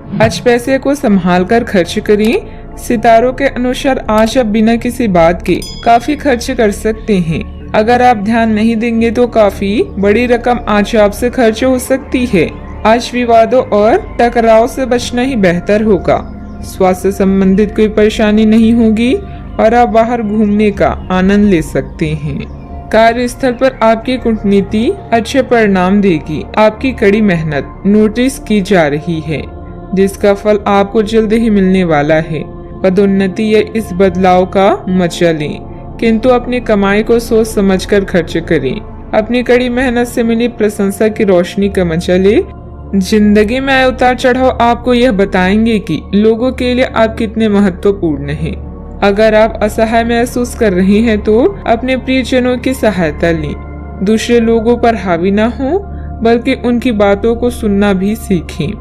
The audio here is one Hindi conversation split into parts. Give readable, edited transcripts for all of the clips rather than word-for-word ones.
आज पैसे को संभाल कर खर्च करें। सितारों के अनुसार आज आप बिना किसी बात के काफी खर्च कर सकते हैं। अगर आप ध्यान नहीं देंगे तो काफी बड़ी रकम आज आपसे खर्च हो सकती है। आज विवादों और टकराव से बचना ही बेहतर होगा। स्वास्थ्य संबंधित कोई परेशानी नहीं होगी और आप बाहर घूमने का आनंद ले सकते हैं। कार्यस्थल पर आपकी कूटनीति अच्छे परिणाम देगी। आपकी कड़ी मेहनत नोटिस की जा रही है, जिसका फल आपको जल्द ही मिलने वाला है। पदोन्नति या इस बदलाव का मजा लें, किंतु अपनी कमाई को सोच समझकर खर्च करें। अपनी कड़ी मेहनत से मिली प्रशंसा की रोशनी का मजा लें। जिंदगी में आए उतार चढ़ाव आपको यह बताएंगे कि लोगों के लिए आप कितने महत्वपूर्ण हैं। अगर आप असहाय महसूस कर रहे हैं तो अपने प्रियजनों की सहायता लें। दूसरे लोगों पर हावी न हो, बल्कि उनकी बातों को सुनना भी सीखें।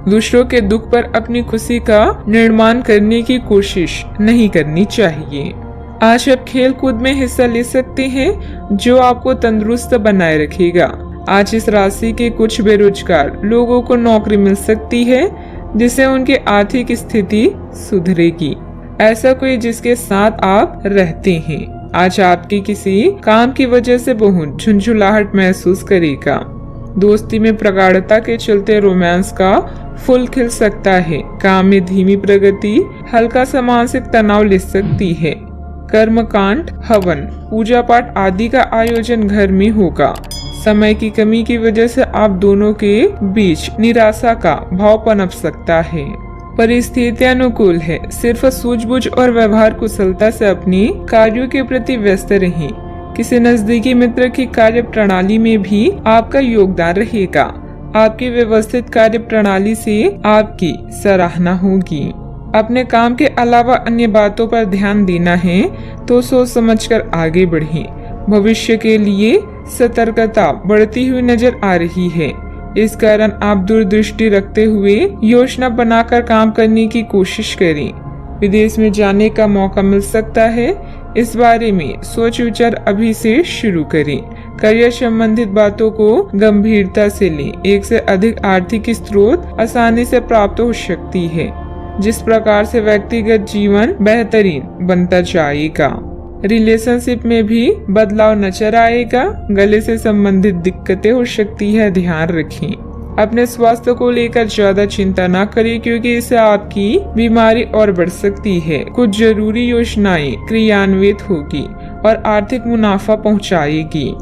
दूसरों के दुख पर अपनी खुशी का निर्माण करने की कोशिश नहीं करनी चाहिए। आज आप खेल कूद में हिस्सा ले सकते हैं, जो आपको तंदुरुस्त बनाए रखेगा। आज इस राशि के कुछ बेरोजगार लोगों को नौकरी मिल सकती है, जिससे उनकी आर्थिक स्थिति सुधरेगी। ऐसा कोई जिसके साथ आप रहते हैं आज आपकी किसी काम की वजह से बहुत झुंझुलाहट महसूस करेगा। दोस्ती में प्रगाढ़ता के चलते रोमांस का फूल खिल सकता है। काम में धीमी प्रगति हल्का सा मानसिक तनाव ले सकती है। कर्मकांड, हवन, पूजा पाठ आदि का आयोजन घर में होगा। समय की कमी की वजह से आप दोनों के बीच निराशा का भाव पनप सकता है। परिस्थितियां अनुकूल है। सिर्फ सूझबूझ और व्यवहार कुशलता से अपने कार्यों के प्रति व्यस्त रहें। किसी नजदीकी मित्र की कार्य प्रणाली में भी आपका योगदान रहेगा। आपकी व्यवस्थित कार्य प्रणाली से आपकी सराहना होगी। अपने काम के अलावा अन्य बातों पर ध्यान देना है तो सोच समझकर आगे बढ़ें। भविष्य के लिए सतर्कता बढ़ती हुई नजर आ रही है। इस कारण आप दूरदृष्टि रखते हुए योजना बनाकर काम करने की कोशिश करें। विदेश में जाने का मौका मिल सकता है। इस बारे में सोच विचार अभी से शुरू करें। करियर संबंधित बातों को गंभीरता से लें। एक से अधिक आर्थिक स्रोत आसानी से प्राप्त हो सकती है, जिस प्रकार से व्यक्तिगत जीवन बेहतरीन बनता जाएगा। रिलेशनशिप में भी बदलाव नजर आएगा। गले से संबंधित दिक्कतें हो सकती है, ध्यान रखें। अपने स्वास्थ्य को लेकर ज्यादा चिंता न करें, क्योंकि इससे आपकी बीमारी और बढ़ सकती है। कुछ जरूरी योजनाएं क्रियान्वित होगी और आर्थिक मुनाफा पहुंचाएगी।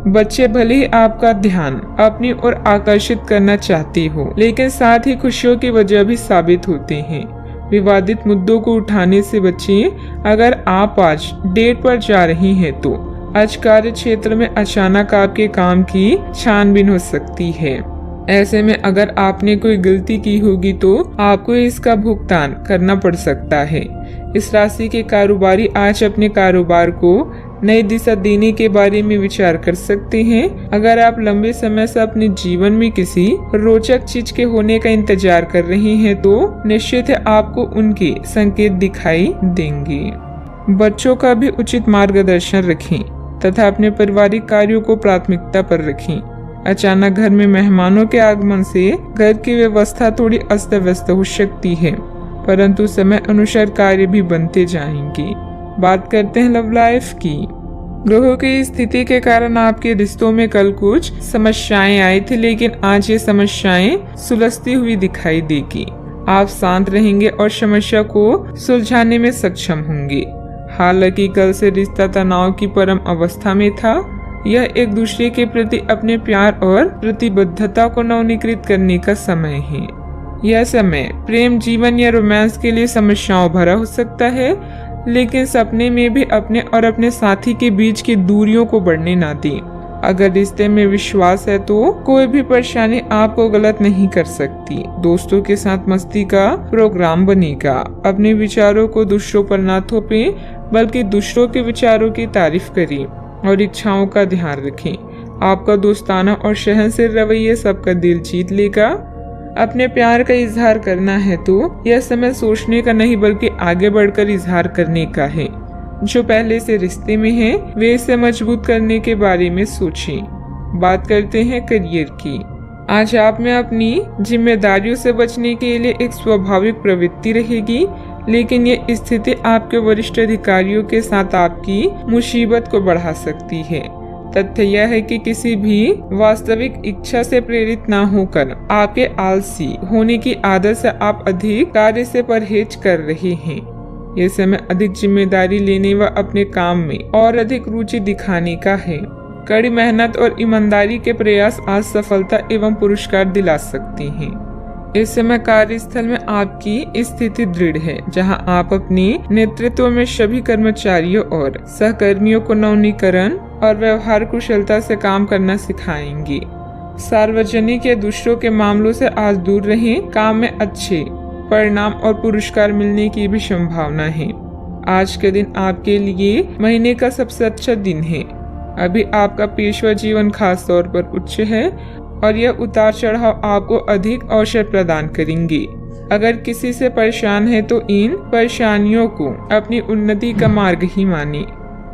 बच्चे भले ही आपका ध्यान अपनी ओर आकर्षित करना चाहते हो, लेकिन साथ ही खुशियों की वजह भी साबित होते हैं। विवादित मुद्दों को उठाने से बचें। अगर आप आज डेट पर जा रही हैं तो आज कार्य क्षेत्र में अचानक आपके काम की छानबीन हो सकती है। ऐसे में अगर आपने कोई गलती की होगी तो आपको इसका भुगतान करना पड़ सकता है। इस राशि के कारोबारी आज अपने कारोबार को नई दिशा देने के बारे में विचार कर सकते हैं। अगर आप लंबे समय से अपने जीवन में किसी रोचक चीज के होने का इंतजार कर रहे हैं तो निश्चित है आपको उनके संकेत दिखाई देंगे। बच्चों का भी उचित मार्गदर्शन रखें तथा अपने पारिवारिक कार्यों को प्राथमिकता पर रखें। अचानक घर में मेहमानों के आगमन से घर की व्यवस्था थोड़ी अस्त व्यस्त हो सकती है, परंतु समय अनुसार कार्य भी बनते जाएंगे। बात करते हैं लव लाइफ की। ग्रहों की स्थिति के कारण आपके रिश्तों में कल कुछ समस्याएं आई थी, लेकिन आज ये समस्याएं सुलझती हुई दिखाई देगी। आप शांत रहेंगे और समस्या को सुलझाने में सक्षम होंगे। हालांकि कल से रिश्ता तनाव की परम अवस्था में था। यह एक दूसरे के प्रति अपने प्यार और प्रतिबद्धता को नवीनीकृत करने का समय है। यह समय प्रेम जीवन या रोमांस के लिए समस्याओं भरा हो सकता है, लेकिन सपने में भी अपने और अपने साथी के बीच की दूरियों को बढ़ने ना दें। अगर रिश्ते में विश्वास है तो कोई भी परेशानी आपको गलत नहीं कर सकती। दोस्तों के साथ मस्ती का प्रोग्राम बनेगा। अपने विचारों को दूसरों पर ना थोपें, बल्कि दूसरों के विचारों की तारीफ करें और इच्छाओं का ध्यान रखें। आपका दोस्ताना और सहनशील रवैया सबका दिल जीत लेगा। अपने प्यार का इजहार करना है तो यह समय सोचने का नहीं, बल्कि आगे बढ़कर इजहार करने का है। जो पहले से रिश्ते में हैं, वे इसे मजबूत करने के बारे में सोचें। बात करते हैं करियर की। आज आप में अपनी जिम्मेदारियों से बचने के लिए एक स्वाभाविक प्रवृत्ति रहेगी, लेकिन ये स्थिति आपके वरिष्ठ अधिकारियों के साथ आपकी मुसीबत को बढ़ा सकती है। तथ्य यह है कि किसी भी वास्तविक इच्छा से प्रेरित न होकर आपके आलसी होने की आदत से आप अधिक कार्य से परहेज कर रहे हैं। ये समय अधिक जिम्मेदारी लेने व अपने काम में और अधिक रुचि दिखाने का है। कड़ी मेहनत और ईमानदारी के प्रयास आज सफलता एवं पुरस्कार दिला सकते हैं। इस समय कार्यस्थल में आपकी स्थिति दृढ़ है, जहां आप अपने नेतृत्व में सभी कर्मचारियों और सहकर्मियों को नवीनीकरण और व्यवहार कुशलता से काम करना सिखाएंगे। सार्वजनिक या दूसरों के मामलों से आज दूर रहें। काम में अच्छे परिणाम और पुरस्कार मिलने की भी संभावना है। आज के दिन आपके लिए महीने का सबसे अच्छा दिन है। अभी आपका पेशवा जीवन खास तौर पर उच्च है और यह उतार चढ़ाव आपको अधिक अवसर प्रदान करेंगे। अगर किसी से परेशान है तो इन परेशानियों को अपनी उन्नति का मार्ग ही माने।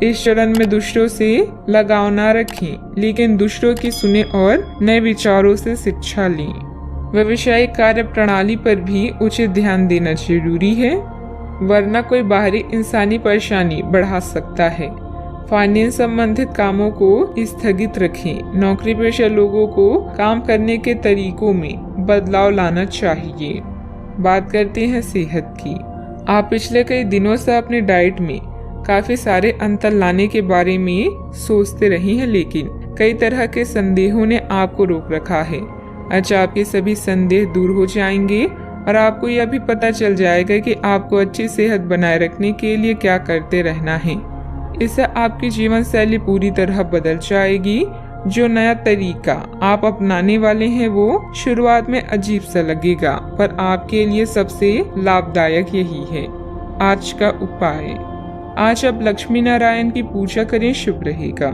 इस चरण में दूसरों से लगाव न रखें, लेकिन दूसरों की सुने और नए विचारों से शिक्षा लें। व्यवसायिक कार्य प्रणाली पर भी उचित ध्यान देना जरूरी है, वरना कोई बाहरी इंसानी परेशानी बढ़ा सकता है। फाइनेंस संबंधित कामों को स्थगित रखें। नौकरी पेशा लोगों को काम करने के तरीकों में बदलाव लाना चाहिए। बात करते हैं सेहत की। आप पिछले कई दिनों से अपने डाइट में काफी सारे अंतर लाने के बारे में सोचते रही हैं, लेकिन कई तरह के संदेहों ने आपको रोक रखा है। आज आपके सभी संदेह दूर हो जाएंगे और आपको यह भी पता चल जाएगा कि आपको अच्छी सेहत बनाए रखने के लिए क्या करते रहना है। इससे आपकी जीवन शैली पूरी तरह बदल जाएगी। जो नया तरीका आप अपनाने वाले हैं वो शुरुआत में अजीब सा लगेगा, पर आपके लिए सबसे लाभदायक यही है। आज का उपाय, आज आप लक्ष्मी नारायण की पूजा करें, शुभ रहेगा।